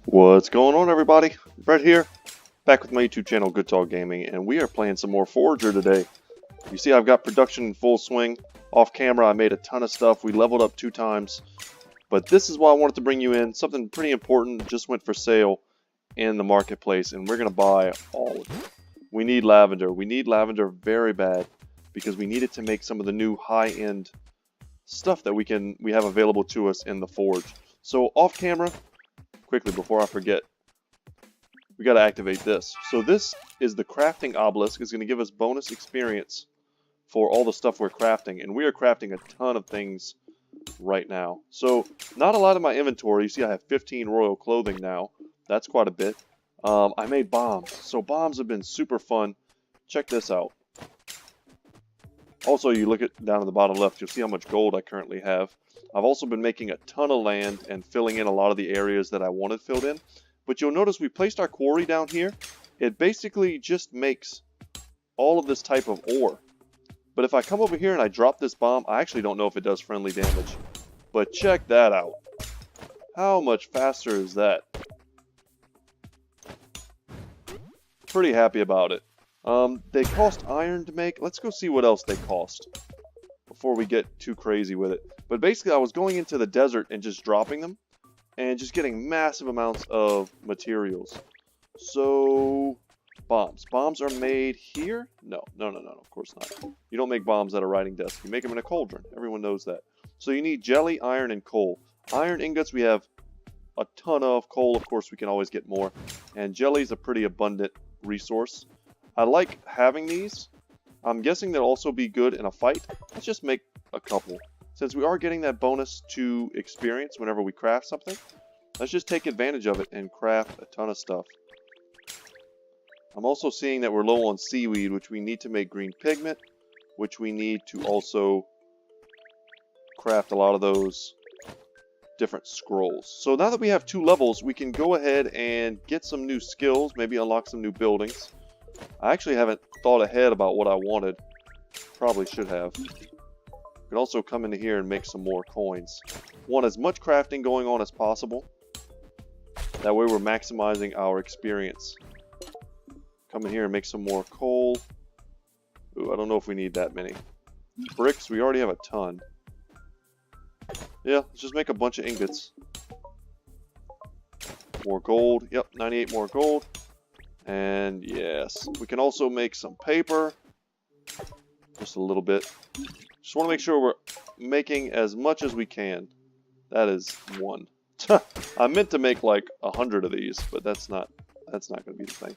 What's going on, everybody? Brett here, back with my YouTube channel, Good Talk Gaming, and we are playing some more Forager today. You see, I've got production in full swing. Off camera, I made a ton of stuff. We leveled up 2 times. But this is why I wanted to bring you in. Something pretty important just went for sale in the marketplace, and we're going to buy all of it. We need lavender. We need lavender very bad because we need it to make some of the new high-end stuff that we have available to us in the Forge. So off camera, quickly before I forget, we got to activate this. So this is the crafting obelisk. It's going to give us bonus experience for all the stuff we're crafting, and we are crafting a ton of things right now. So not a lot in my inventory. You see I have 15 royal clothing now. That's quite a bit. I made bombs. So bombs have been super fun. Check this out. Also, you look down at the bottom left, you'll see how much gold I currently have. I've also been making a ton of land and filling in a lot of the areas that I wanted filled in. But you'll notice we placed our quarry down here. It basically just makes all of this type of ore. But if I come over here and I drop this bomb, I actually don't know if it does friendly damage. But check that out. How much faster is that? Pretty happy about it. They cost iron to make. Let's go see what else they cost before we get too crazy with it. But basically, I was going into the desert and just dropping them and just getting massive amounts of materials. So, bombs. Bombs are made here? No, of course not. You don't make bombs at a writing desk. You make them in a cauldron. Everyone knows that. So you need jelly, iron, and coal. Iron ingots we have a ton of. Coal, of course, we can always get more. And jelly is a pretty abundant resource. I like having these. I'm guessing they'll also be good in a fight. Let's just make a couple. Since we are getting that bonus to experience whenever we craft something, let's just take advantage of it and craft a ton of stuff. I'm also seeing that we're low on seaweed, which we need to make green pigment, which we need to also craft a lot of those different scrolls. So now that we have 2 levels, we can go ahead and get some new skills, maybe unlock some new buildings. I actually haven't thought ahead about what I wanted. Probably should have. We can also come into here and make some more coins. Want as much crafting going on as possible. That way we're maximizing our experience. Come in here and make some more coal. Ooh, I don't know if we need that many. Bricks, we already have a ton. Yeah, let's just make a bunch of ingots. More gold. Yep, 98 more gold. And yes, we can also make some paper. Just a little bit. Just want to make sure we're making as much as we can. That is 1. I meant to make like 100 of these, but that's not going to be the thing.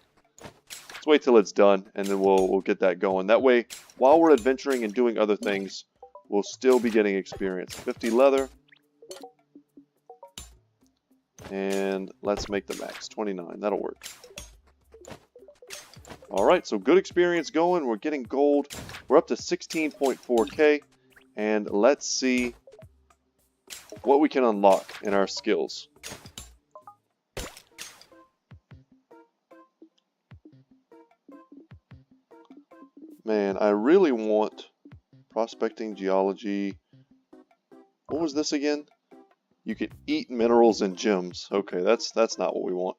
Let's wait till it's done, and then we'll get that going. That way, while we're adventuring and doing other things, we'll still be getting experience. 50 leather. And let's make the max. 29. That'll work. Alright, so good experience going. We're getting gold. We're up to 16.4k. And let's see what we can unlock in our skills. Man, I really want prospecting, geology. What was this again? You can eat minerals and gems. Okay, that's not what we want.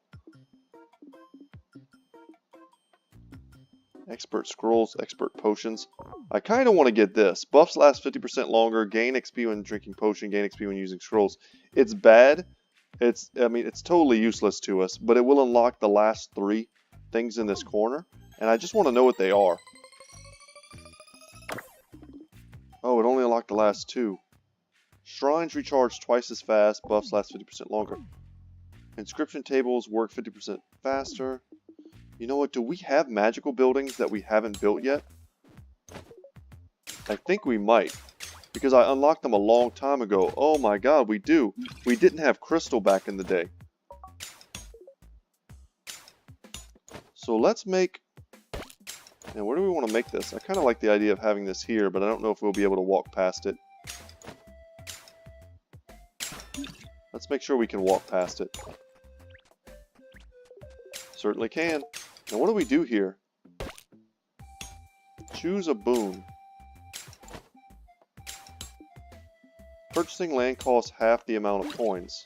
Expert scrolls, expert potions. I kind of want to get this. Buffs last 50% longer. Gain XP when drinking potion. Gain XP when using scrolls. It's bad. It's totally useless to us. But it will unlock the last 3 things in this corner. And I just want to know what they are. Oh, it only unlocked the last 2. Shrines recharge twice as fast. Buffs last 50% longer. Inscription tables work 50% faster. You know what? Do we have magical buildings that we haven't built yet? I think we might. Because I unlocked them a long time ago. Oh my god, we do. We didn't have crystal back in the day. So let's make... And where do we want to make this? I kind of like the idea of having this here, but I don't know if we'll be able to walk past it. Let's make sure we can walk past it. Certainly can. Now what do we do here? Choose a boon. Purchasing land costs half the amount of coins.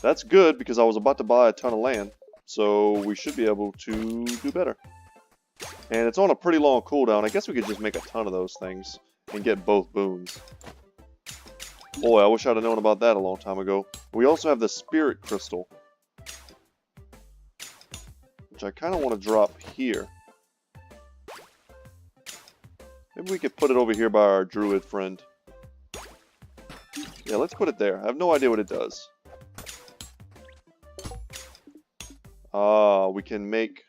That's good because I was about to buy a ton of land. So we should be able to do better. And it's on a pretty long cooldown. I guess we could just make a ton of those things and get both boons. Boy, I wish I'd have known about that a long time ago. We also have the Spirit Crystal, which I kind of want to drop here. Maybe we could put it over here by our druid friend. Yeah, let's put it there. I have no idea what it does. We can make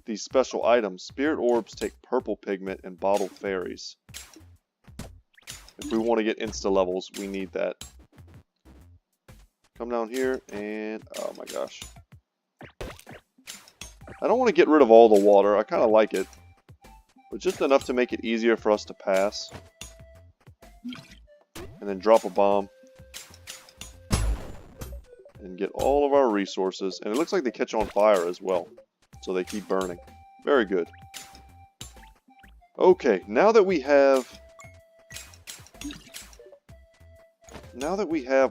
these special items. Spirit Orbs take purple pigment and bottle fairies. If we want to get insta levels, we need that. Come down here and... oh my gosh. I don't want to get rid of all the water. I kind of like it. But just enough to make it easier for us to pass. And then drop a bomb. And get all of our resources. And it looks like they catch on fire as well. So they keep burning. Very good. Okay, now that we have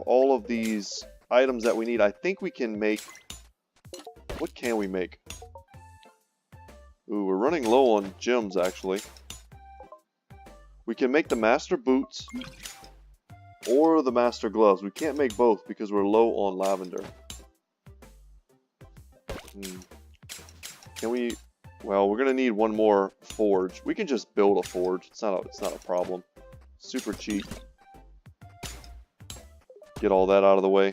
all of these items that we need, I think we can make... what can we make? Ooh, we're running low on gems, actually. We can make the Master Boots or the Master Gloves. We can't make both because we're low on lavender. Can we... well, we're going to need one more forge. We can just build a forge. It's not a problem. Super cheap. Get all that out of the way.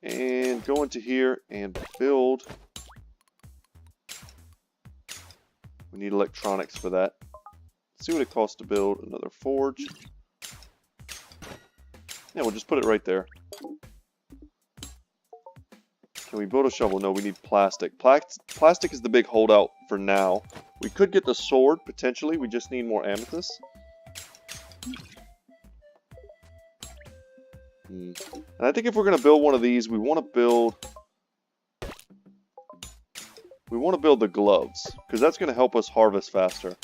And go into here and build. We need electronics for that. Let's see what it costs to build another forge. Yeah, we'll just put it right there. Can we build a shovel? No, we need plastic. Plastic is the big holdout for now. We could get the sword, potentially. We just need more amethyst. And I think if we're going to build one of these, we want to build the gloves, because that's going to help us harvest faster.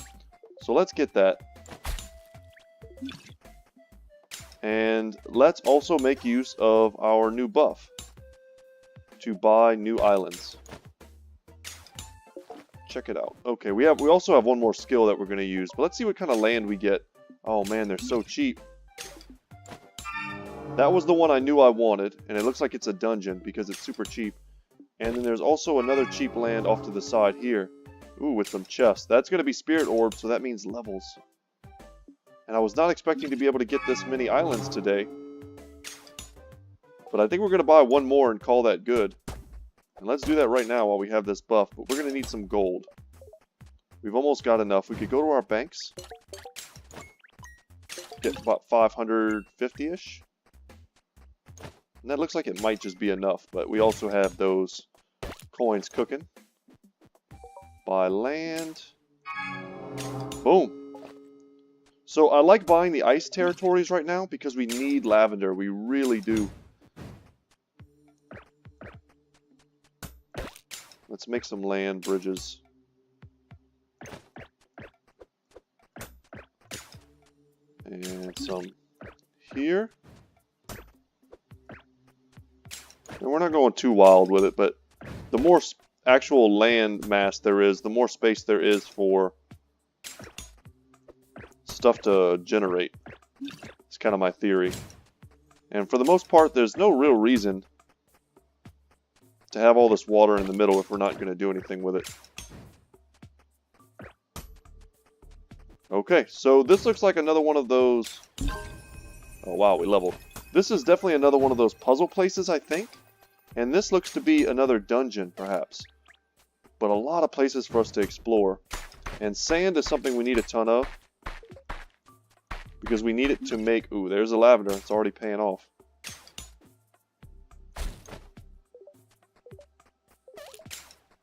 So let's get that. And let's also make use of our new buff to buy new islands. Check it out. Okay, we also have one more skill that we're going to use, but let's see what kind of land we get. Oh man, they're so cheap. That was the one I knew I wanted, and it looks like it's a dungeon because it's super cheap. And then there's also another cheap land off to the side here. Ooh, with some chests. That's going to be Spirit Orbs, so that means levels. And I was not expecting to be able to get this many islands today. But I think we're going to buy one more and call that good. And let's do that right now while we have this buff. But we're going to need some gold. We've almost got enough. We could go to our banks. Get about 550-ish. And that looks like it might just be enough. But we also have those coins cooking. Buy land. Boom. So I like buying the ice territories right now because we need lavender. We really do. Let's make some land bridges. And some here. And we're not going too wild with it, but the more actual land mass there is, the more space there is for stuff to generate. It's kind of my theory. And for the most part, there's no real reason to have all this water in the middle if we're not going to do anything with it. Okay, so this looks like another one of those... oh wow, we leveled. This is definitely another one of those puzzle places, I think. And this looks to be another dungeon, perhaps. But a lot of places for us to explore. And sand is something we need a ton of. Because we need it to make... ooh, there's a lavender. It's already paying off.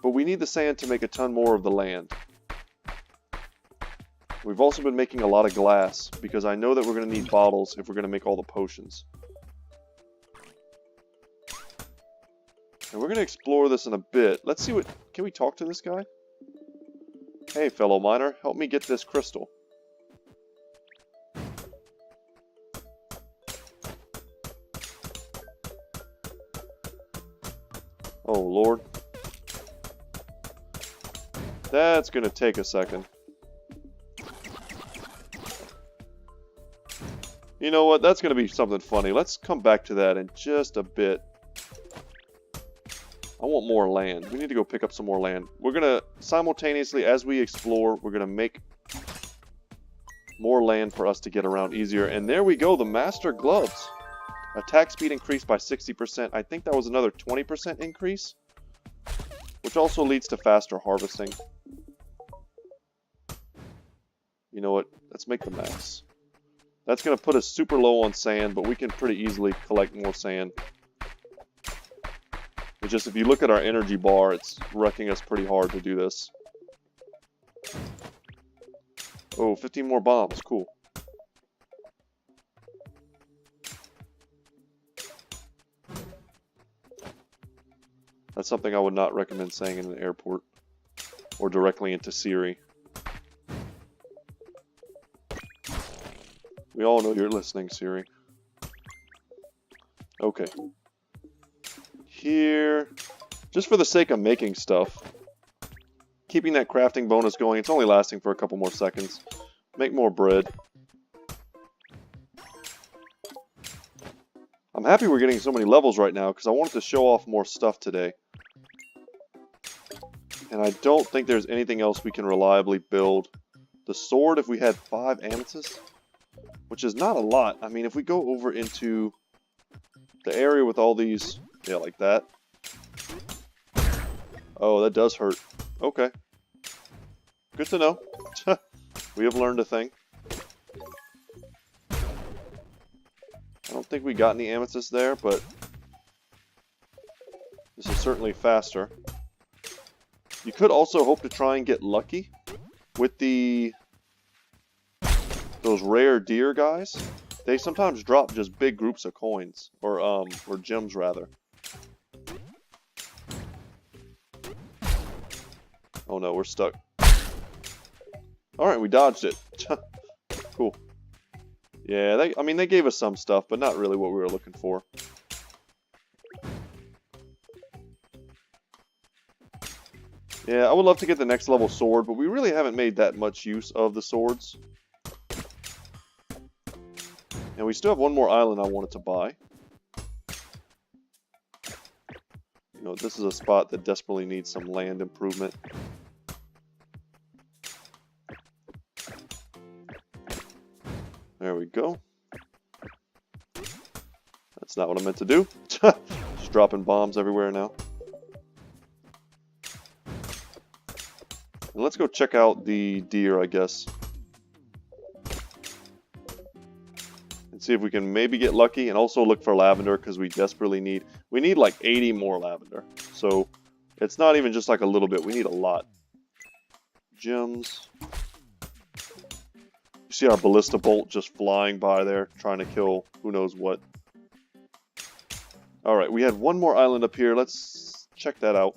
But we need the sand to make a ton more of the land. We've also been making a lot of glass. Because I know that we're going to need bottles if we're going to make all the potions. And we're going to explore this in a bit. Let's see what... can we talk to this guy? Hey, fellow miner. Help me get this crystal. Oh, Lord. That's going to take a second. You know what? That's going to be something funny. Let's come back to that in just a bit. I want more land. We need to go pick up some more land. We're going to, simultaneously, as we explore, we're going to make more land for us to get around easier. And there we go, the Master Gloves. Attack speed increased by 60%. I think that was another 20% increase, which also leads to faster harvesting. You know what? Let's make the max. That's going to put us super low on sand, but we can pretty easily collect more sand. It's just, if you look at our energy bar, it's wrecking us pretty hard to do this. Oh, 15 more bombs. Cool. That's something I would not recommend saying in an airport or directly into Siri. We all know you're listening, Siri. Okay. Here, just for the sake of making stuff, keeping that crafting bonus going, it's only lasting for a couple more seconds. Make more bread. I'm happy we're getting so many levels right now because I wanted to show off more stuff today. And I don't think there's anything else we can reliably build. The sword, if we had 5 amethysts, which is not a lot. I mean, if we go over into the area with all these, yeah, like that. Oh, that does hurt. Okay. Good to know. We have learned a thing. I don't think we got any amethysts there, but this is certainly faster. You could also hope to try and get lucky with those rare deer guys. They sometimes drop just big groups of coins, or gems rather. Oh no, we're stuck. Alright, we dodged it. Cool. Yeah, they gave us some stuff, but not really what we were looking for. Yeah, I would love to get the next level sword, but we really haven't made that much use of the swords. And we still have one more island I wanted to buy. You know, this is a spot that desperately needs some land improvement. There we go. That's not what I meant to do. Just dropping bombs everywhere now. And let's go check out the deer, I guess. And see if we can maybe get lucky, and also look for lavender, because we desperately need... We need like 80 more lavender. So, it's not even just like a little bit, we need a lot. Gems. You see our ballista bolt just flying by there, trying to kill who knows what. Alright, we had one more island up here, let's check that out.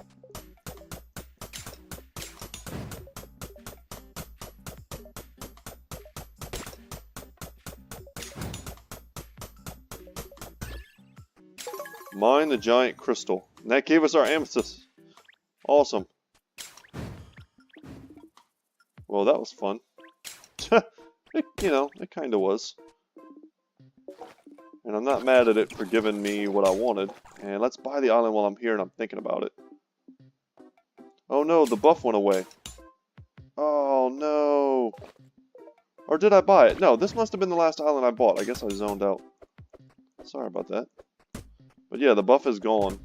Mine the giant crystal. And that gave us our amethyst. Awesome. Well, that was fun. It kind of was. And I'm not mad at it for giving me what I wanted. And let's buy the island while I'm here and I'm thinking about it. Oh no, the buff went away. Oh no. Or did I buy it? No, this must have been the last island I bought. I guess I zoned out. Sorry about that. But yeah, the buff is gone.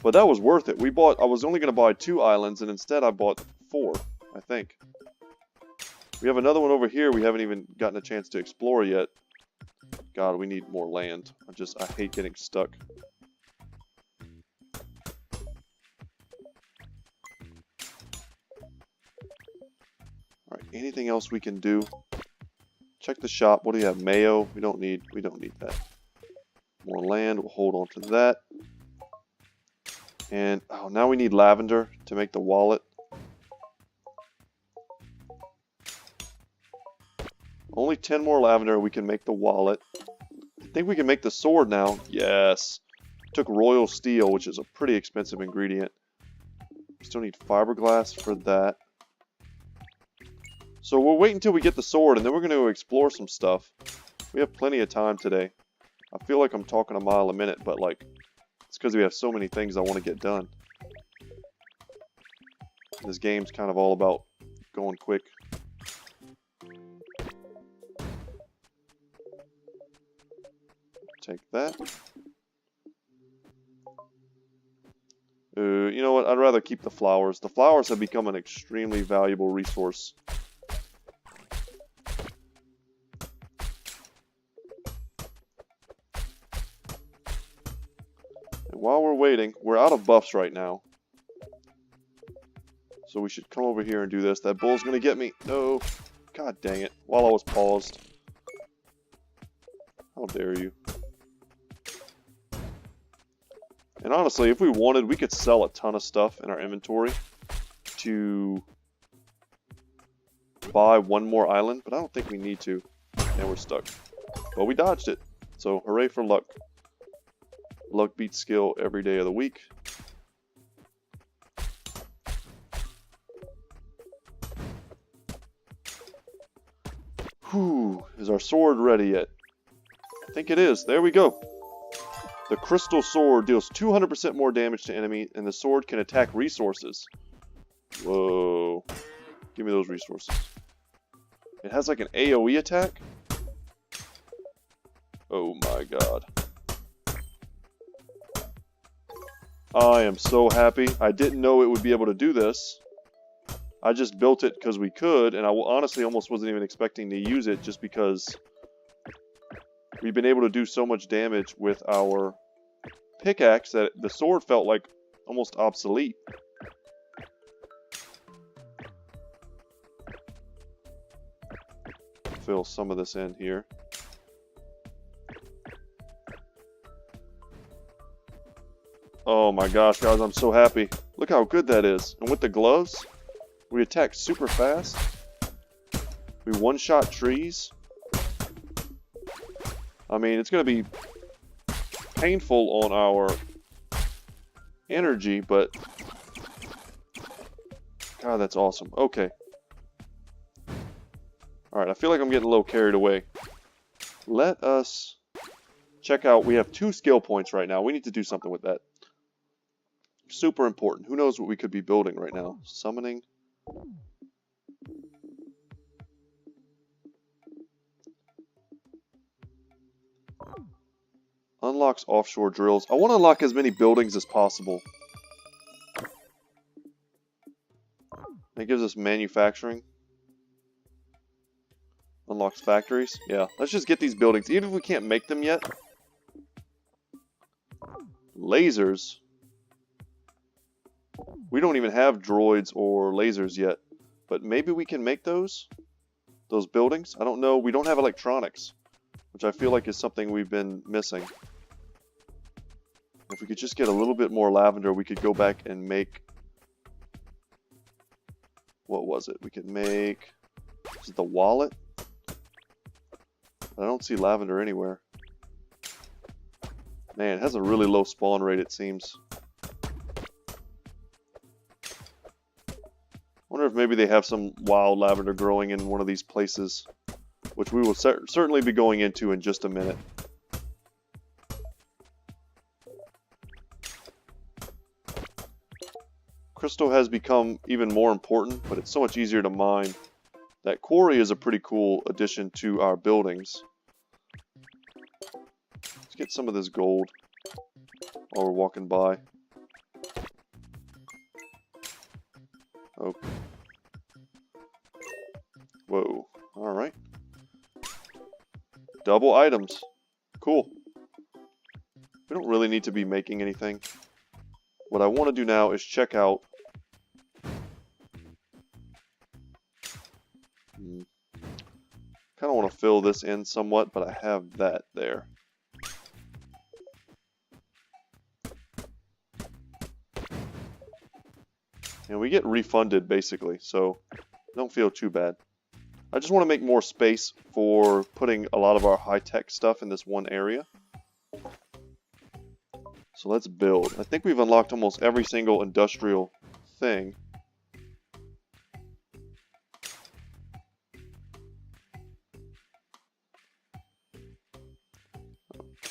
But that was worth it. I was only going to buy 2 islands, and instead I bought 4, I think. We have another one over here we haven't even gotten a chance to explore yet. God, we need more land. I hate getting stuck. Alright, anything else we can do? Check the shop. What do you have? Mayo? We don't need that. More land, we'll hold on to that. And, oh, now we need lavender to make the wallet. Only 10 more lavender, we can make the wallet. I think we can make the sword now. Yes. Took royal steel, which is a pretty expensive ingredient. Still need fiberglass for that. So we'll wait until we get the sword, and then we're going to explore some stuff. We have plenty of time today. I feel like I'm talking a mile a minute, but like, it's because we have so many things I want to get done. This game's kind of all about going quick. Take that. You know what? I'd rather keep the flowers. The flowers have become an extremely valuable resource. And while we're waiting, we're out of buffs right now. So we should come over here and do this. That bull's gonna get me. No. God dang it. While I was paused. How dare you. And honestly, if we wanted, we could sell a ton of stuff in our inventory to buy one more island, but I don't think we need to. And we're stuck. But we dodged it. So hooray for luck. Luck beats skill every day of the week. Whew, is our sword ready yet? I think it is. There we go. The crystal sword deals 200% more damage to enemy, and the sword can attack resources. Whoa. Give me those resources. It has like an AoE attack? Oh my god. I am so happy. I didn't know it would be able to do this. I just built it because we could, and I honestly almost wasn't even expecting to use it just because we've been able to do so much damage with our pickaxe that the sword felt like almost obsolete. Fill some of this in here. Oh my gosh, guys, I'm so happy. Look how good that is. And with the gloves, we attack super fast. We one-shot trees. I mean, it's going to be painful on our energy, but God, that's awesome. Okay. Alright, I feel like I'm getting a little carried away. Let us check out. We have 2 skill points right now. We need to do something with that. Super important. Who knows what we could be building right now? Summoning. Unlocks offshore drills. I want to unlock as many buildings as possible. It gives us manufacturing. Unlocks factories. Yeah, let's just get these buildings. Even if we can't make them yet. Lasers. We don't even have droids or lasers yet. But maybe we can make those? Those buildings? I don't know. We don't have electronics. Which I feel like is something we've been missing. If we could just get a little bit more lavender, we could go back and make... What was it? We could make... Is it the wallet? I don't see lavender anywhere. Man, it has a really low spawn rate, it seems. I wonder if maybe they have some wild lavender growing in one of these places, which we will certainly be going into in just a minute. Crystal has become even more important, but it's so much easier to mine. That quarry is a pretty cool addition to our buildings. Let's get some of this gold while we're walking by. Okay. Whoa. Alright. Double items. Cool. We don't really need to be making anything. What I want to do now is check out... kind of want to fill this in somewhat, but I have that there. And we get refunded, basically, so don't feel too bad. I just want to make more space for putting a lot of our high-tech stuff in this one area. So let's build. I think we've unlocked almost every single industrial thing.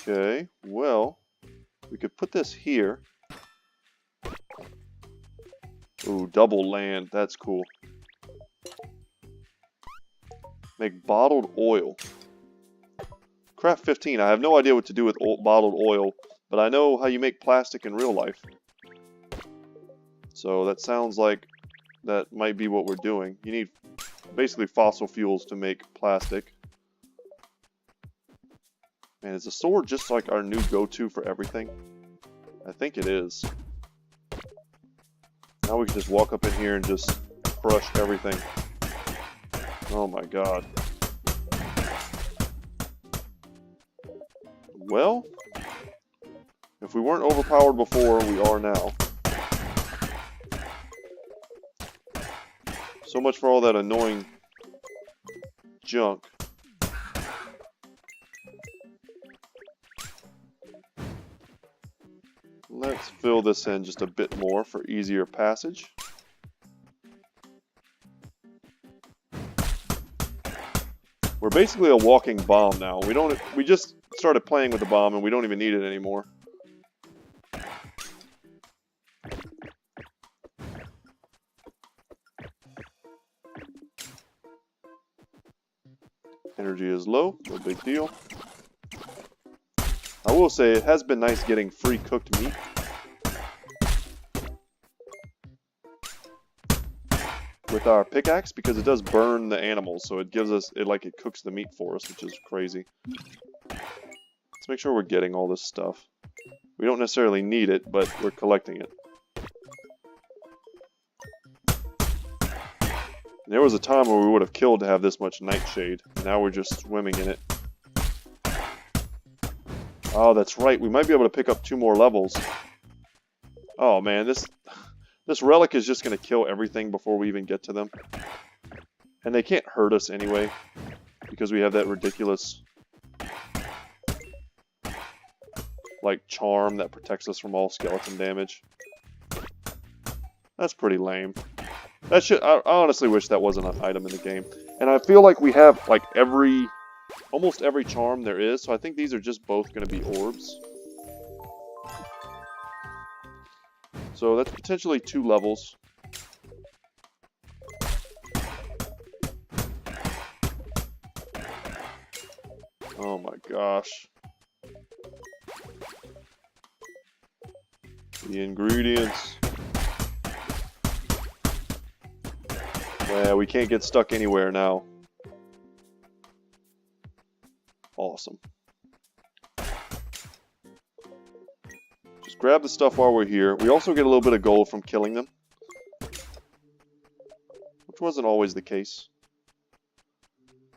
Okay, well, we could put this here. Ooh, double land. That's cool. Make bottled oil. Craft 15. I have no idea what to do with bottled oil, but I know how you make plastic in real life. So that sounds like that might be what we're doing. You need basically fossil fuels to make plastic. Man, is the sword just like our new go-to for everything? I think it is. Now we can just walk up in here and just crush everything. Oh my god. Well, if we weren't overpowered before, we are now. So much for all that annoying junk. Let's fill this in just a bit more for easier passage. We're basically a walking bomb now. We just started playing with the bomb and we don't even need it anymore. Energy is low, no big deal. I will say it has been nice getting free cooked meat. With our pickaxe, because it does burn the animals, so it gives us, it cooks the meat for us, which is crazy. Let's make sure we're getting all this stuff. We don't necessarily need it, but we're collecting it. There was a time where we would have killed to have this much nightshade, and now we're just swimming in it. Oh, that's right, we might be able to pick up 2 more levels. Oh man, this relic is just going to kill everything before we even get to them. And they can't hurt us anyway, because we have that ridiculous, charm that protects us from all skeleton damage. That's pretty lame. I honestly wish that wasn't an item in the game. And I feel like we have, almost every charm there is, so I think these are just both going to be orbs. So that's potentially 2 levels. Oh my gosh. The ingredients. Yeah, we can't get stuck anywhere now. Awesome. Just grab the stuff while we're here. We also get a little bit of gold from killing them, which wasn't always the case.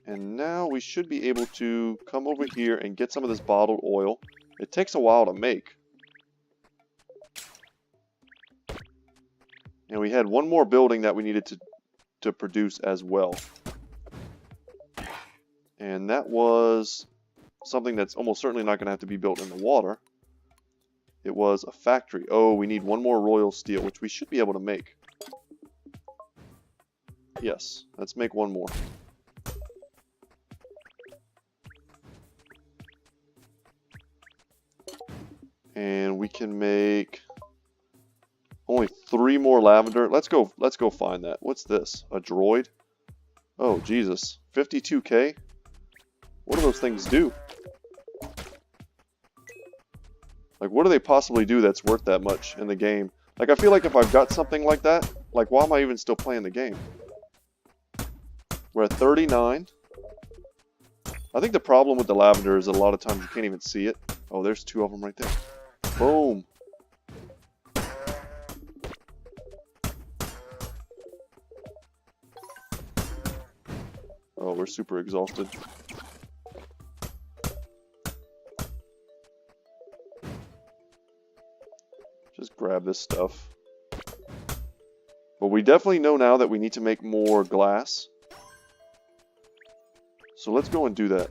And now we should be able to come over here and get some of this bottled oil. It takes a while to make. And we had one more building that we needed to produce as well. And that was something that's almost certainly not going to have to be built in the water. It was a factory. Oh, we need one more royal steel, which we should be able to make. Yes, let's make one more. And we can make only 3 more lavender. Let's go find that. What's this? A droid? Oh, Jesus. 52k? What do those things do? What do they possibly do that's worth that much in the game? I feel like if I've got something like that, why am I even still playing the game? We're at 39. I think the problem with the lavender is that a lot of times you can't even see it. Oh, there's 2 of them right there. Boom. Oh, we're super exhausted. Just grab this stuff. But we definitely know now that we need to make more glass. So let's go and do that.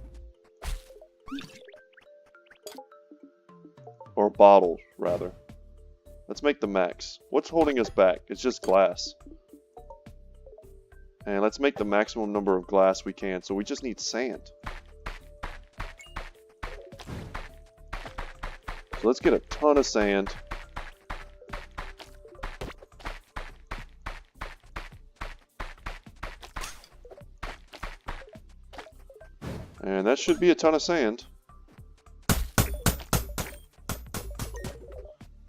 Or bottles, rather. Let's make the max. What's holding us back? It's just glass. And let's make the maximum number of glass we can. So we just need sand. So let's get a ton of sand. And that should be a ton of sand.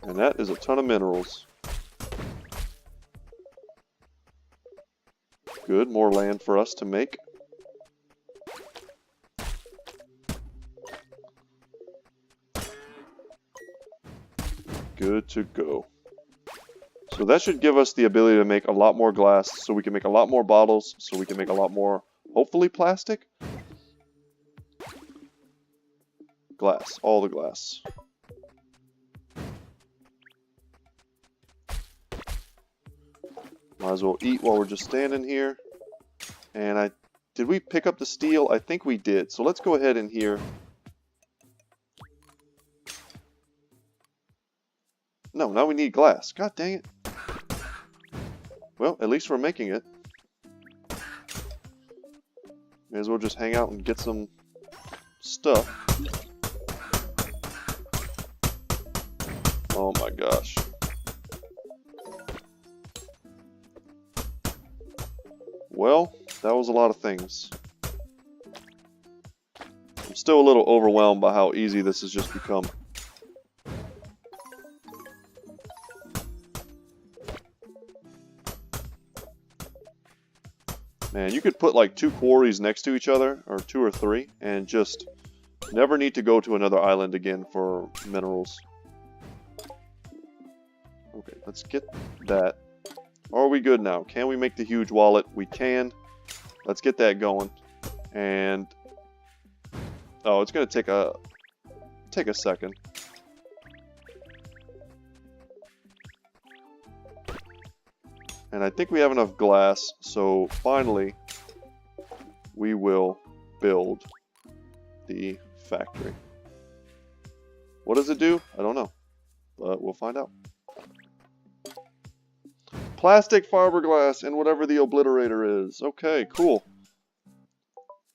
And that is a ton of minerals. Good, more land for us to make. Good to go. So that should give us the ability to make a lot more glass, so we can make a lot more bottles, so we can make a lot more, hopefully, plastic. Glass, all the glass. Might as well eat while we're just standing here. And did we pick up the steel? I think we did. So let's go ahead in here. No, now we need glass. God dang it. Well, at least we're making it. May as well just hang out and get some stuff. Oh my gosh. Well, that was a lot of things. I'm still a little overwhelmed by how easy this has just become. Man, you could put like 2 quarries next to each other, or 2 or 3, and just never need to go to another island again for minerals. Okay, let's get that. Are we good now? Can we make the huge wallet? We can. Let's get that going. And oh, it's gonna take a second. And I think we have enough glass, so finally we will build the factory. What does it do? I don't know, but we'll find out. Plastic, fiberglass, and whatever the obliterator is. Okay, cool.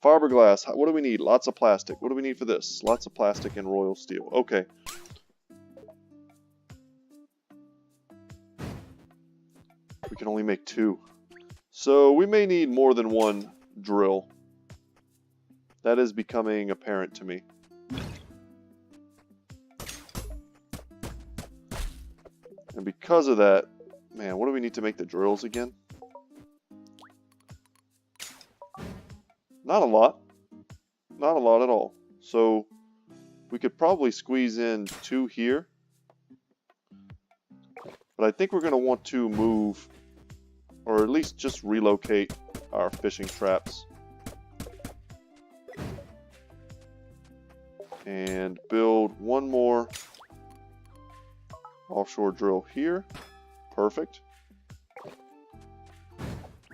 Fiberglass. What do we need? Lots of plastic. What do we need for this? Lots of plastic and royal steel. Okay. We can only make 2. So we may need more than 1 drill. That is becoming apparent to me. And because of that, man, what do we need to make the drills again? Not a lot. Not a lot at all. So we could probably squeeze in 2 here. But I think we're going to want to move, or at least just relocate our fishing traps. And build 1 more offshore drill here. Perfect.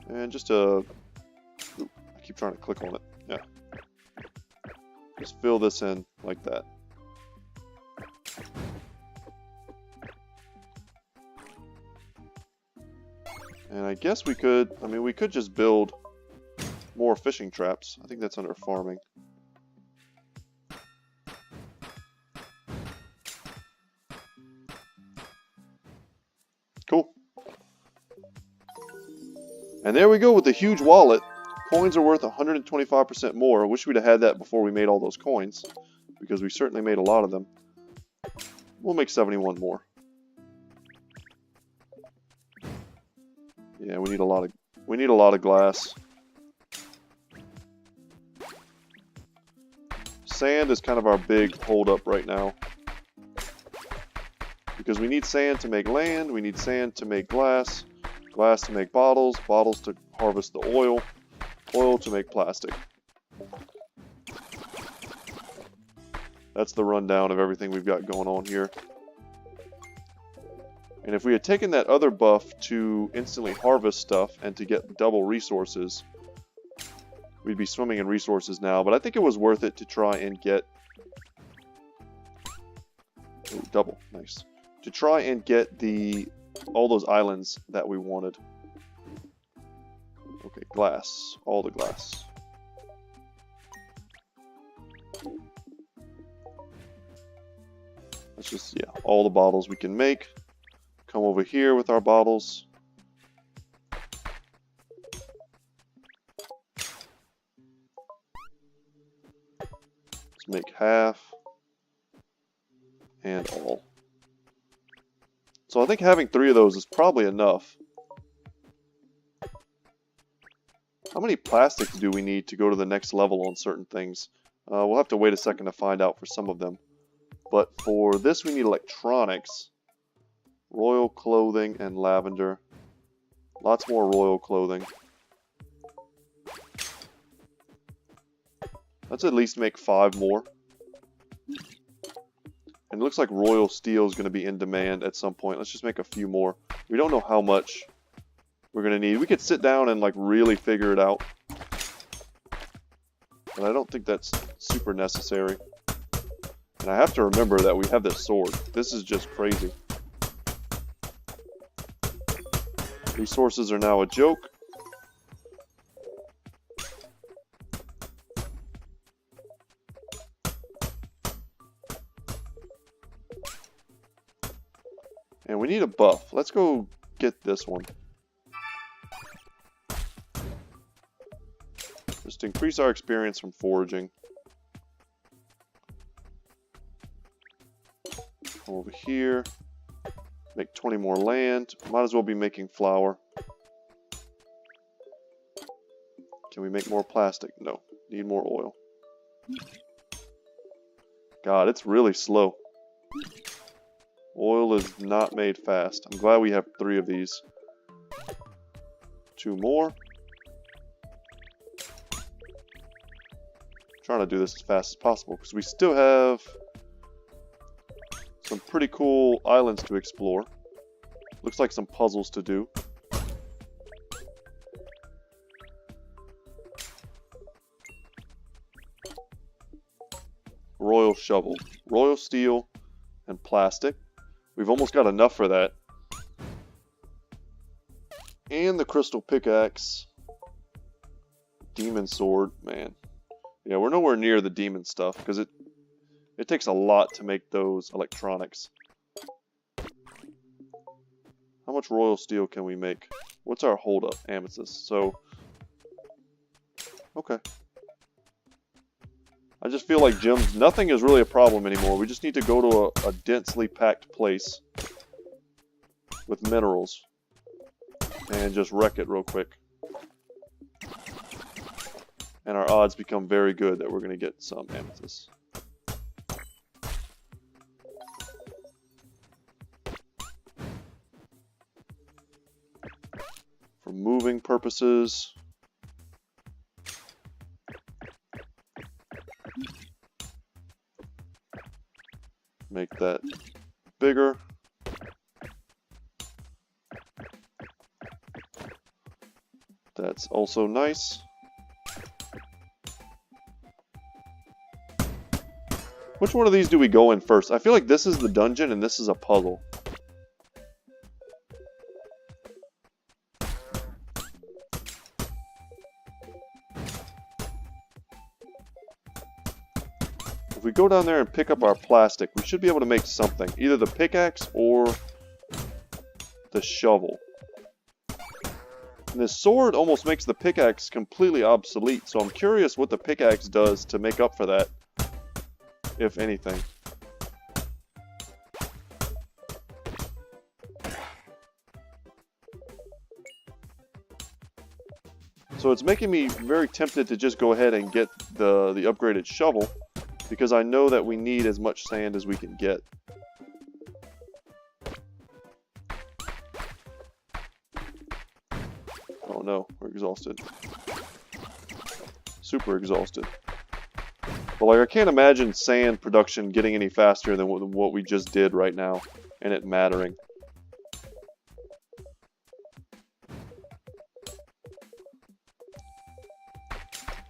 And just I keep trying to click on it. Yeah. Just fill this in like that. And I guess we could, we could just build more fishing traps. I think that's under farming. Cool. And there we go with the huge wallet. Coins are worth 125% more. I wish we'd have had that before we made all those coins, because we certainly made a lot of them. We'll make 71 more. Yeah, we need a lot of glass. Sand is kind of our big holdup right now. Because we need sand to make land, we need sand to make glass, glass to make bottles, bottles to harvest the oil, oil to make plastic. That's the rundown of everything we've got going on here. And if we had taken that other buff to instantly harvest stuff and to get double resources, we'd be swimming in resources now. But I think it was worth it to try and get Ooh, double. Nice. To try and get all those islands that we wanted. Okay, glass. All the glass. Let's just, yeah, all the bottles we can make. Come over here with our bottles. Let's make half. And all. So I think having 3 of those is probably enough. How many plastics do we need to go to the next level on certain things? We'll have to wait a second to find out for some of them. But for this we need electronics, royal clothing, and lavender. Lots more royal clothing. Let's at least make 5 more. And it looks like royal steel is going to be in demand at some point. Let's just make a few more. We don't know how much we're going to need. We could sit down and like really figure it out. But I don't think that's super necessary. And I have to remember that we have this sword. This is just crazy. Resources are now a joke. And we need a buff. Let's go get this one. Just increase our experience from foraging. Come over here. Make 20 more land. Might as well be making flour. Can we make more plastic? No. Need more oil. God, it's really slow. Oil is not made fast. I'm glad we have 3 of these. 2 more. Trying to do this as fast as possible because we still have some pretty cool islands to explore. Looks like some puzzles to do. Royal shovel, royal steel, and plastic. We've almost got enough for that. And the crystal pickaxe. Demon sword, man. Yeah, we're nowhere near the demon stuff because it takes a lot to make those electronics. How much royal steel can we make? What's our holdup? Amethyst. So, okay. I just feel like gems, nothing is really a problem anymore. We just need to go to a densely packed place with minerals and just wreck it real quick. And our odds become very good that we're going to get some amethyst. For moving purposes, make that bigger. That's also nice. Which one of these do we go in first? I feel like this is the dungeon and this is a puzzle. If we go down there and pick up our plastic, we should be able to make something. Either the pickaxe or the shovel. And this sword almost makes the pickaxe completely obsolete, so I'm curious what the pickaxe does to make up for that, if anything. So it's making me very tempted to just go ahead and get the upgraded shovel, because I know that we need as much sand as we can get. Oh no, we're exhausted. Super exhausted. But like, I can't imagine sand production getting any faster than what we just did right now, and it mattering.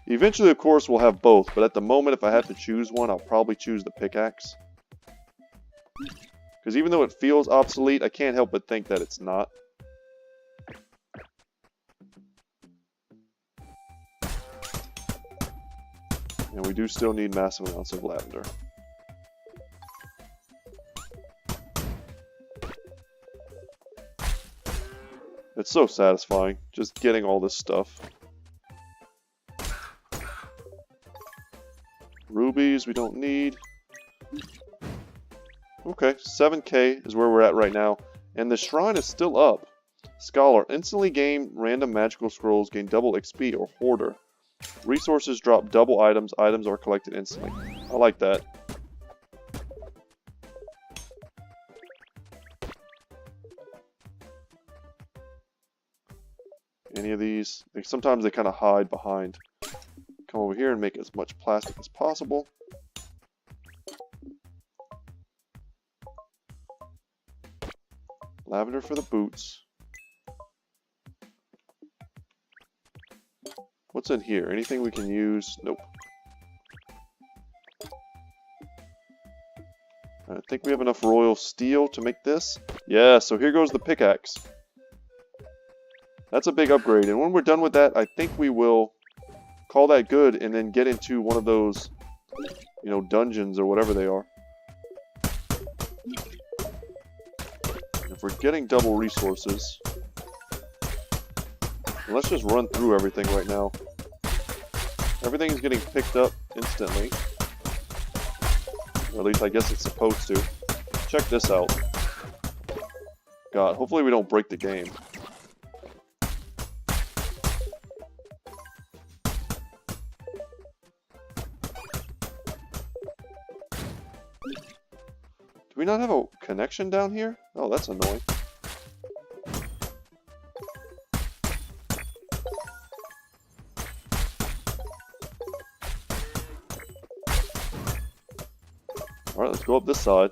Eventually, of course, we'll have both, but at the moment, if I have to choose one, I'll probably choose the pickaxe. Because even though it feels obsolete, I can't help but think that it's not. And we do still need massive amounts of lavender. It's so satisfying, just getting all this stuff. Rubies we don't need. Okay, 7k is where we're at right now. And the shrine is still up. Scholar, instantly gain random magical scrolls, gain double XP, or hoarder. Resources drop double items, items are collected instantly. I like that. Any of these, sometimes they kind of hide behind. Come over here and make as much plastic as possible. Lavender for the boots. What's in here? Anything we can use? Nope. I think we have enough royal steel to make this. Yeah, so here goes the pickaxe. That's a big upgrade, and when we're done with that, I think we will call that good and then get into one of those, you know, dungeons or whatever they are. If we're getting double resources, let's just run through everything right now. Everything is getting picked up instantly. Or at least I guess it's supposed to. Check this out. God, hopefully we don't break the game. Do we not have a connection down here? Oh, that's annoying. Alright, let's go up this side.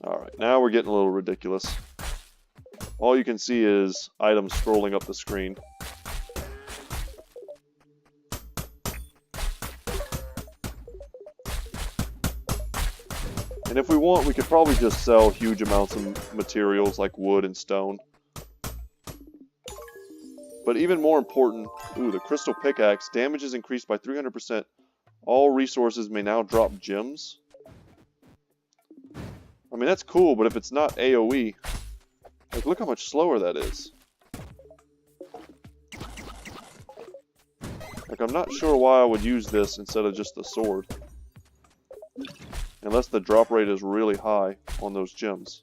Alright, now we're getting a little ridiculous. All you can see is items scrolling up the screen. And if we want, we could probably just sell huge amounts of materials like wood and stone. But even more important, ooh, the crystal pickaxe. Damage is increased by 300%. All resources may now drop gems. I mean, that's cool, but if it's not AoE, like, look how much slower that is. Like, I'm not sure why I would use this instead of just the sword. Unless the drop rate is really high on those gems.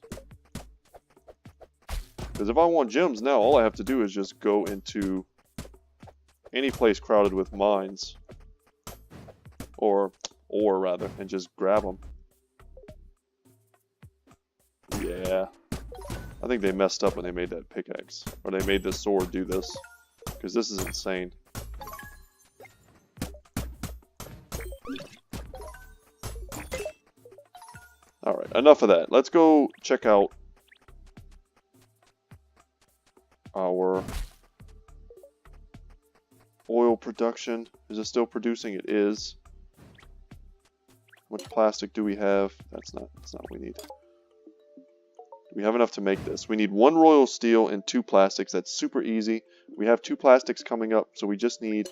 Because if I want gems now, all I have to do is just go into any place crowded with mines. Or rather, and just grab them. Yeah. I think they messed up when they made that pickaxe. Or they made this sword do this. Because this is insane. Alright, enough of that. Let's go check out our oil production. Is it still producing? It is. How much plastic do we have? That's not what we need. Do we have enough to make this? We need 1 royal steel and 2 plastics. That's super easy. We have 2 plastics coming up, so we just need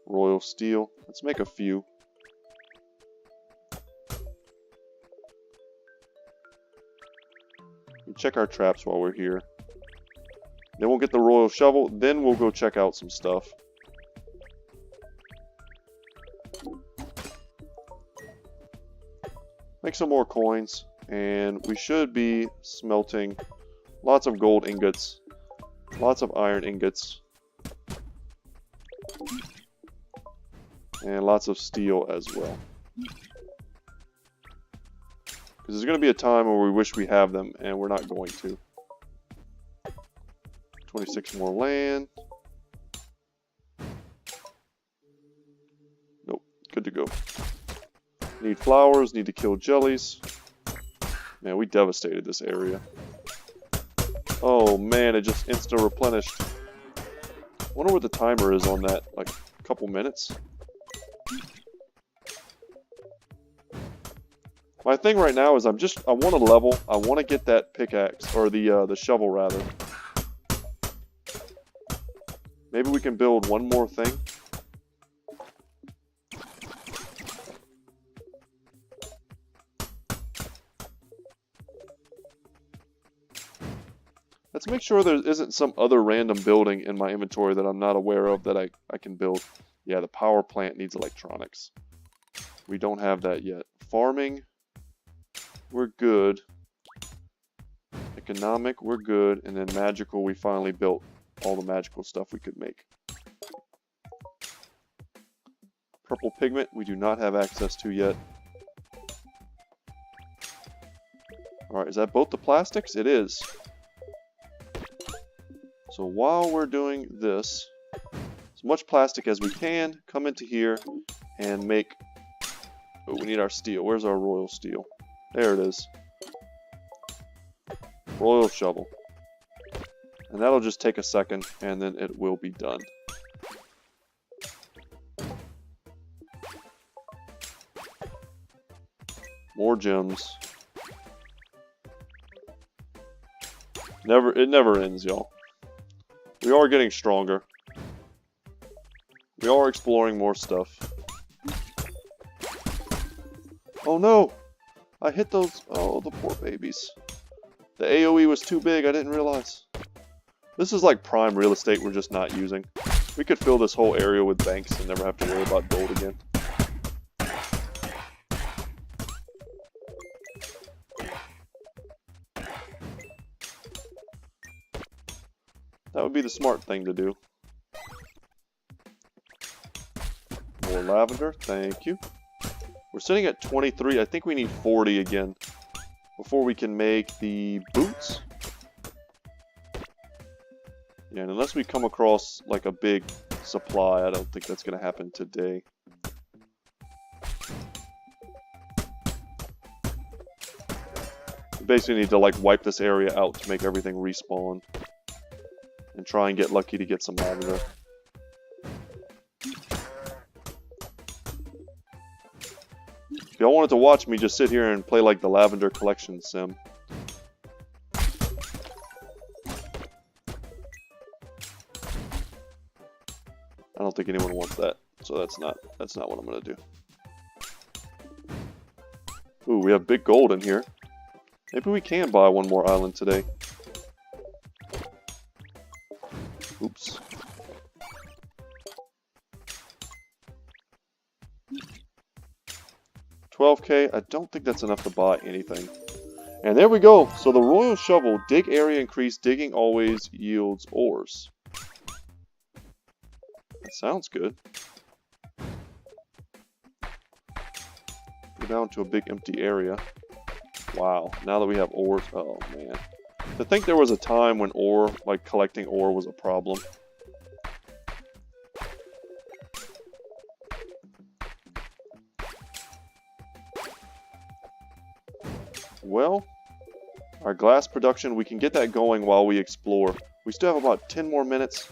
royal steel. Let's make a few. We check our traps while we're here. Then we'll get the royal shovel. Then we'll go check out some stuff. Make some more coins, and we should be smelting lots of gold ingots, lots of iron ingots, and lots of steel as well. Because there's going to be a time where we wish we have them, and we're not going to. 26 more land. Nope, good to go. Need flowers, need to kill jellies. Man, we devastated this area. Oh man, it just insta-replenished. I wonder what the timer is on that, like a couple minutes. My thing right now is I want to level. I want to get that pickaxe, or the shovel rather. Maybe we can build one more thing. Let's make sure there isn't some other random building in my inventory that I'm not aware of that I can build. Yeah, the power plant needs electronics. We don't have that yet. Farming, we're good. Economic, we're good. And then magical, we finally built all the magical stuff we could make. Purple pigment, we do not have access to yet. Alright, is that both the plastics? It is. So while we're doing this, as much plastic as we can, come into here and make... Oh, we need our steel. Where's our royal steel? There it is. Royal shovel. And that'll just take a second, and then it will be done. More gems. It never ends, y'all. We are getting stronger. We are exploring more stuff. Oh no! I hit those... Oh, the poor babies. The AoE was too big, I didn't realize. This is like prime real estate we're just not using. We could fill this whole area with banks and never have to worry about gold again. That would be the smart thing to do. More lavender, thank you. We're sitting at 23. I think we need 40 again before we can make the boots. Yeah, and unless we come across like a big supply, I don't think that's going to happen today. We basically need to like wipe this area out to make everything respawn. And try and get lucky to get some lavender. If y'all wanted to watch me just sit here and play like the lavender collection sim. I don't think anyone wants that, so that's not what I'm gonna do. Ooh, we have big gold in here. Maybe we can buy one more island today. Oops. $12K, I don't think that's enough to buy anything. And there we go. So the royal shovel, dig area increase, digging always yields ores. That sounds good. Go down to a big empty area. Wow, now that we have ores, oh man. To think there was a time when ore, like collecting ore, was a problem. Well, our glass production, we can get that going while we explore. We still have about 10 more minutes,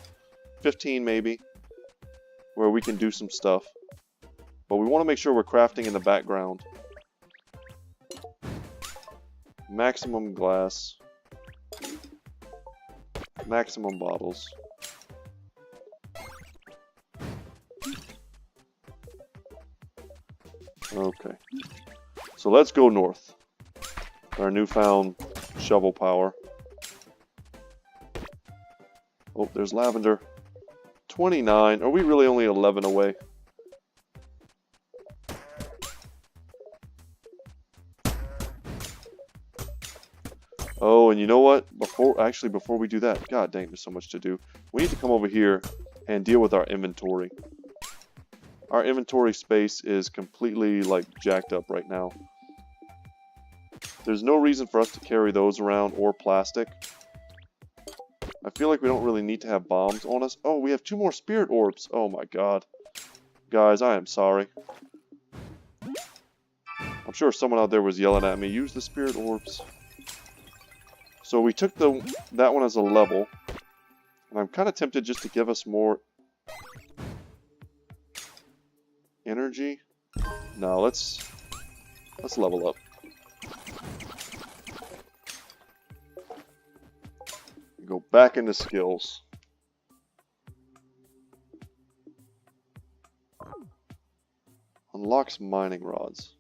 15 maybe, where we can do some stuff. But we want to make sure we're crafting in the background. Maximum glass. Maximum bottles. Okay. So let's go north. Our newfound shovel power. Oh, there's lavender. 29. Are we really only 11 away? Oh, and you know what? Before we do that, god dang, there's so much to do. We need to come over here and deal with our inventory. Our inventory space is completely, like, jacked up right now. There's no reason for us to carry those around or plastic. I feel like we don't really need to have bombs on us. Oh, we have 2 more spirit orbs. Oh my god. Guys, I am sorry. I'm sure someone out there was yelling at me, use the spirit orbs. So we took that one as a level. And I'm kind of tempted just to give us more energy. No, let's level up. Go back into skills. Unlocks mining rods.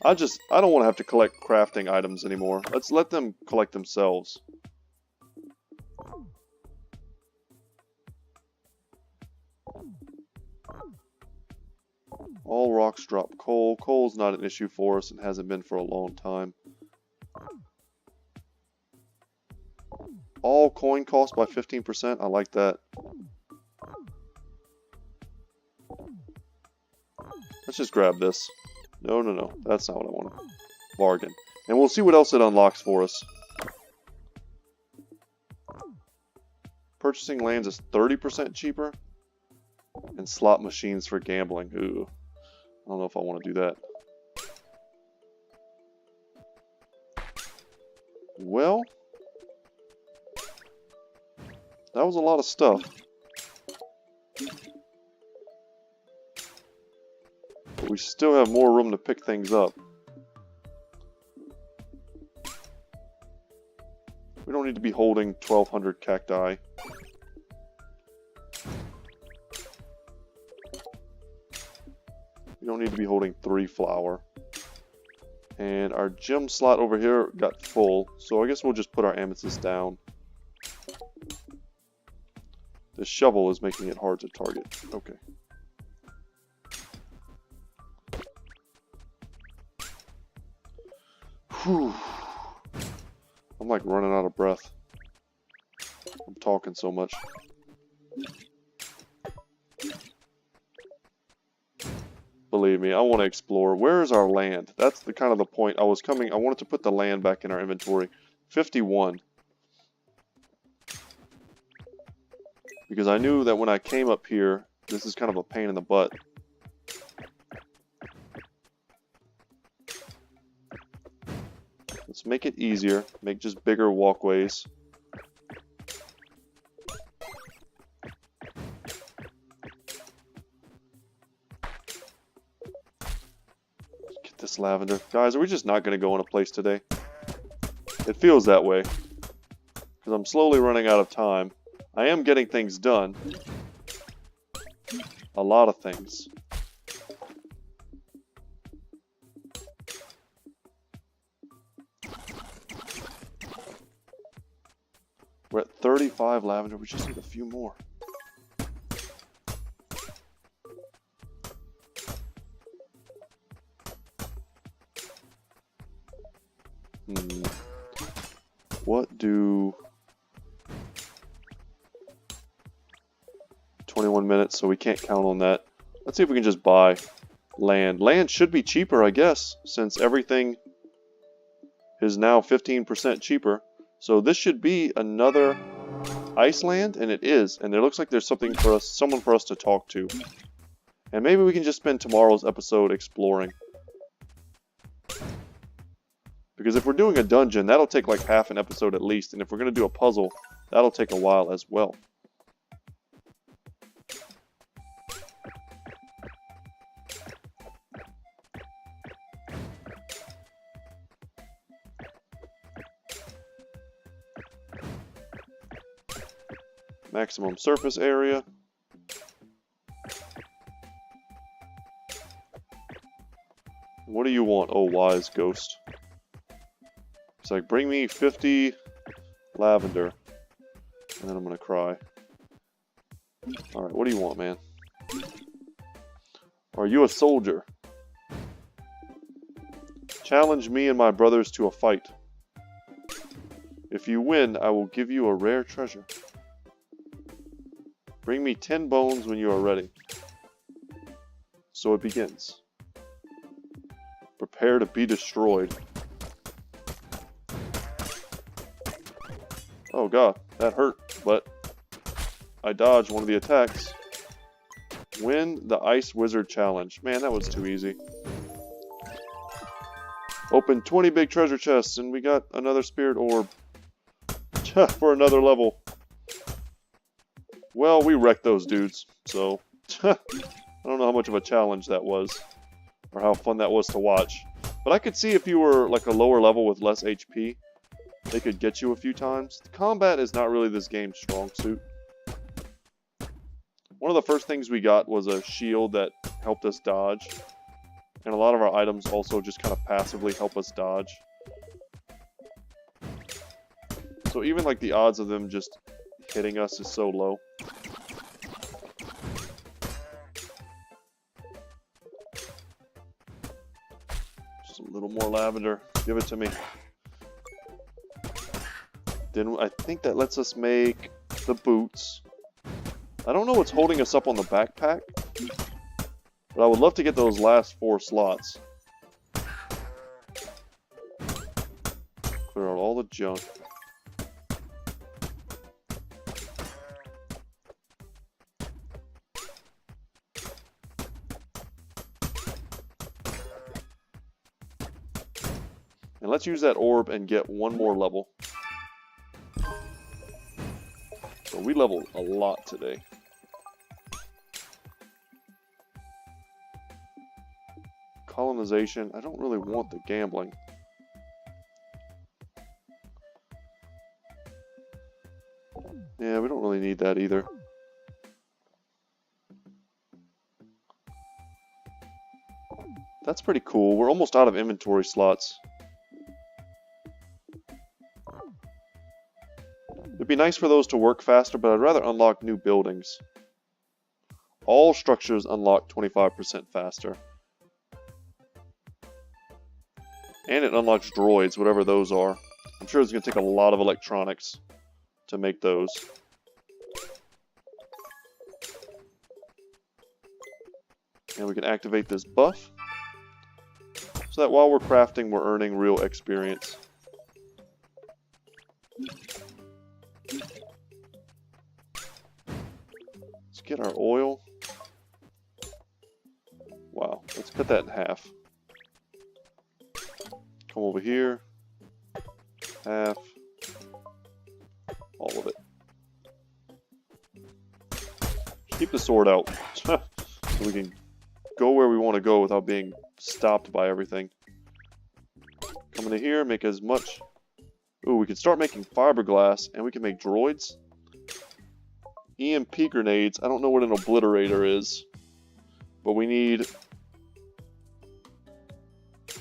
I don't want to have to collect crafting items anymore. Let's let them collect themselves. All rocks drop coal. Coal's not an issue for us and hasn't been for a long time. All coin cost by 15%. I like that. Let's just grab this. No. That's not what I wanted. Bargain. And we'll see what else it unlocks for us. Purchasing lands is 30% cheaper. And slot machines for gambling. Ooh. I don't know if I want to do that. Well, that was a lot of stuff. But we still have more room to pick things up. We don't need to be holding 1,200 cacti. We don't need to be holding 3 flour. And our gem slot over here got full, so I guess we'll just put our amethyst down. The shovel is making it hard to target. Okay. Whew. I'm like running out of breath. I'm talking so much. Believe me, I want to explore. Where is our land? That's the kind of the point. I wanted to put the land back in our inventory. 51. Because I knew that when I came up here, this is kind of a pain in the butt. Let's make it easier. Make just bigger walkways. Get this lavender. Guys, are we just not going to go in a place today? It feels that way. Because I'm slowly running out of time. I am getting things done. A lot of things. We're at 35 lavender. We just need a few more. What do... 21 minutes, so we can't count on that. Let's see if we can just buy land. Land should be cheaper, I guess, since everything is now 15% cheaper. So this should be another ice land, and it is. And it looks like there's something for us, someone for us to talk to. And maybe we can just spend tomorrow's episode exploring. Because if we're doing a dungeon, that'll take like half an episode at least. And if we're going to do a puzzle, that'll take a while as well. Maximum surface area. What do you want, oh wise ghost? It's like, bring me 50 lavender. And then I'm gonna cry. Alright, what do you want, man? Are you a soldier? Challenge me and my brothers to a fight. If you win, I will give you a rare treasure. Bring me 10 bones when you are ready. So it begins. Prepare to be destroyed. Oh god, that hurt, but I dodged one of the attacks. Win the Ice Wizard Challenge. Man, that was too easy. Open 20 big treasure chests, and we got another spirit orb. For another level. Well, we wrecked those dudes, so I don't know how much of a challenge that was, or how fun that was to watch. But I could see if you were like a lower level with less HP, they could get you a few times. The combat is not really this game's strong suit. One of the first things we got was a shield that helped us dodge. And a lot of our items also just kind of passively help us dodge. So even like the odds of them just hitting us is so low. Just a little more lavender. Give it to me. Then I think that lets us make the boots. I don't know what's holding us up on the backpack, but I would love to get those last 4 slots. Clear out all the junk. And let's use that orb and get one more level. So we leveled a lot today. Colonization. I don't really want the gambling. Yeah, we don't really need that either. That's pretty cool. We're almost out of inventory slots. It'd be nice for those to work faster, but I'd rather unlock new buildings. All structures unlock 25% faster. And it unlocks droids, whatever those are. I'm sure it's going to take a lot of electronics to make those. And we can activate this buff, so that while we're crafting, we're earning real experience. Let's get our oil. Wow, let's cut that in half. Come over here. Half. All of it. Keep the sword out. So we can go where we want to go without being stopped by everything. Come into here, make as much. Ooh, we can start making fiberglass, and we can make droids. EMP grenades. I don't know what an obliterator is, but we need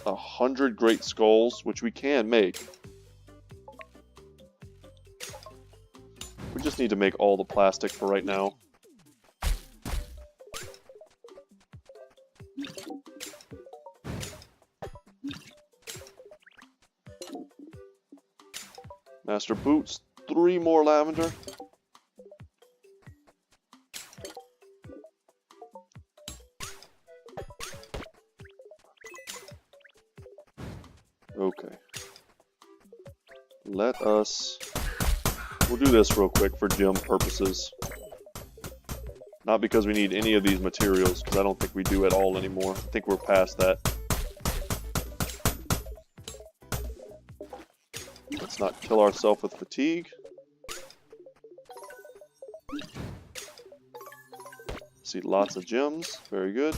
100 great skulls, which we can make. We just need to make all the plastic for right now. Master boots, 3 more lavender. Okay. We'll do this real quick for gem purposes. Not because we need any of these materials, because I don't think we do at all anymore. I think we're past that. Let's not kill ourselves with fatigue. See lots of gems. Very good.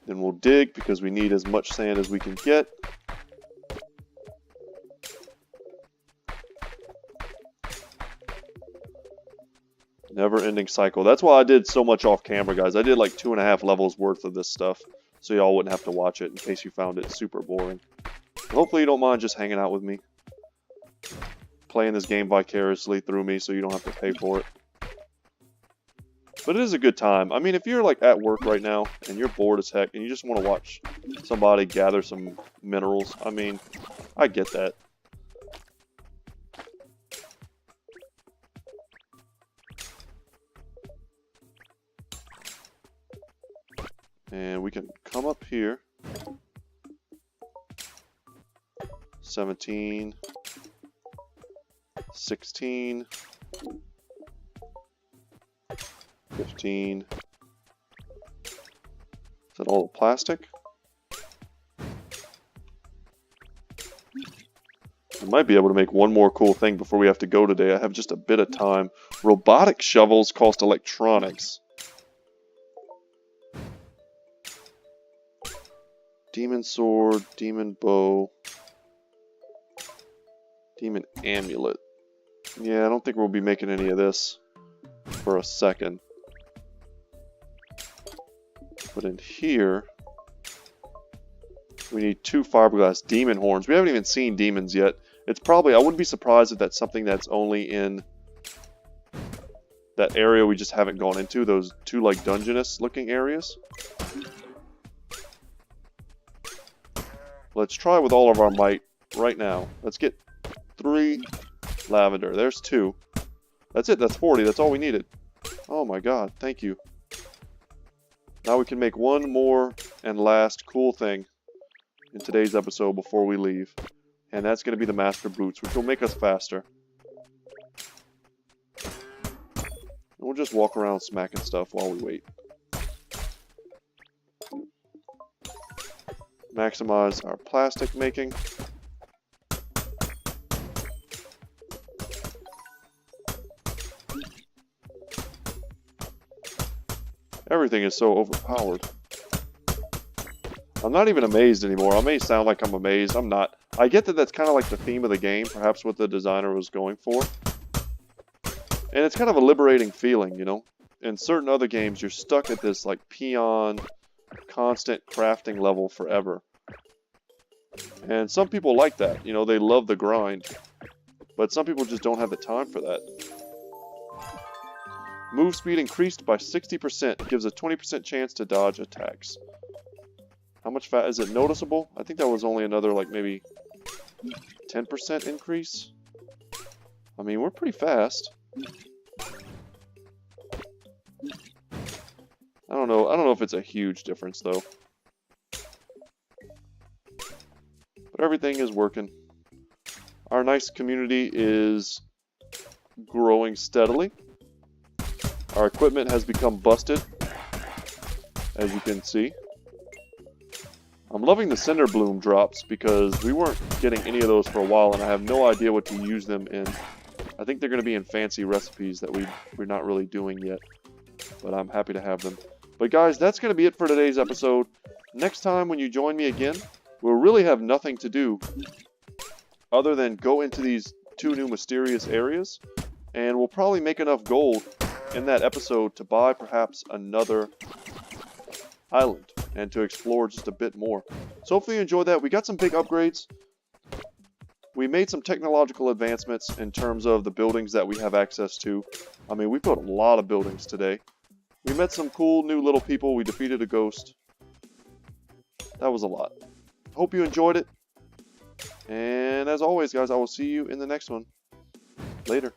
Then we'll dig because we need as much sand as we can get. Never-ending cycle. That's why I did so much off camera, guys. I did like 2.5 levels worth of this stuff, so y'all wouldn't have to watch it in case you found it super boring. But hopefully you don't mind just hanging out with me, playing this game vicariously through me, so you don't have to pay for it. But it is a good time. I mean, if you're like at work right now and you're bored as heck and you just want to watch somebody gather some minerals, I mean, I get that. And we can come up here. 17, 16, 15. Is that all the plastic? I might be able to make one more cool thing before we have to go today. I have just a bit of time. Robotic shovels cost electronics. Demon sword, demon bow, demon amulet. Yeah, I don't think we'll be making any of this for a second. But in here, we need 2 fiberglass demon horns. We haven't even seen demons yet. It's probably, I wouldn't be surprised if that's something that's only in that area we just haven't gone into, those 2 like dungeonous looking areas. Let's try with all of our might right now. Let's get 3 lavender. There's 2. That's it, that's 40, that's all we needed. Oh my god, thank you. Now we can make one more and last cool thing in today's episode before we leave. And that's going to be the Master Boots, which will make us faster. And we'll just walk around smacking stuff while we wait. Maximize our plastic making. Everything is so overpowered. I'm not even amazed anymore. I may sound like I'm amazed. I'm not. I get that that's kind of like the theme of the game, perhaps what the designer was going for. And it's kind of a liberating feeling, you know? In certain other games, you're stuck at this like peon, constant crafting level forever. And some people like that, you know, they love the grind. But some people just don't have the time for that. Move speed increased by 60%, gives a 20% chance to dodge attacks. How much fat is it noticeable? I think that was only another like maybe 10% increase. I mean, we're pretty fast. I don't know if it's a huge difference though. But everything is working. Our nice community is growing steadily. Our equipment has become busted, as you can see. I'm loving the cinder bloom drops because we weren't getting any of those for a while and I have no idea what to use them in. I think they're going to be in fancy recipes that we're not really doing yet, but I'm happy to have them. But guys, that's going to be it for today's episode. Next time when you join me again, we'll really have nothing to do other than go into these 2 new mysterious areas, and we'll probably make enough gold in that episode to buy perhaps another island and to explore just a bit more. So hopefully you enjoyed that. We got some big upgrades. We made some technological advancements in terms of the buildings that we have access to. I mean, we built a lot of buildings today. We met some cool new little people. We defeated a ghost. That was a lot. Hope you enjoyed it. And as always, guys, I will see you in the next one. Later.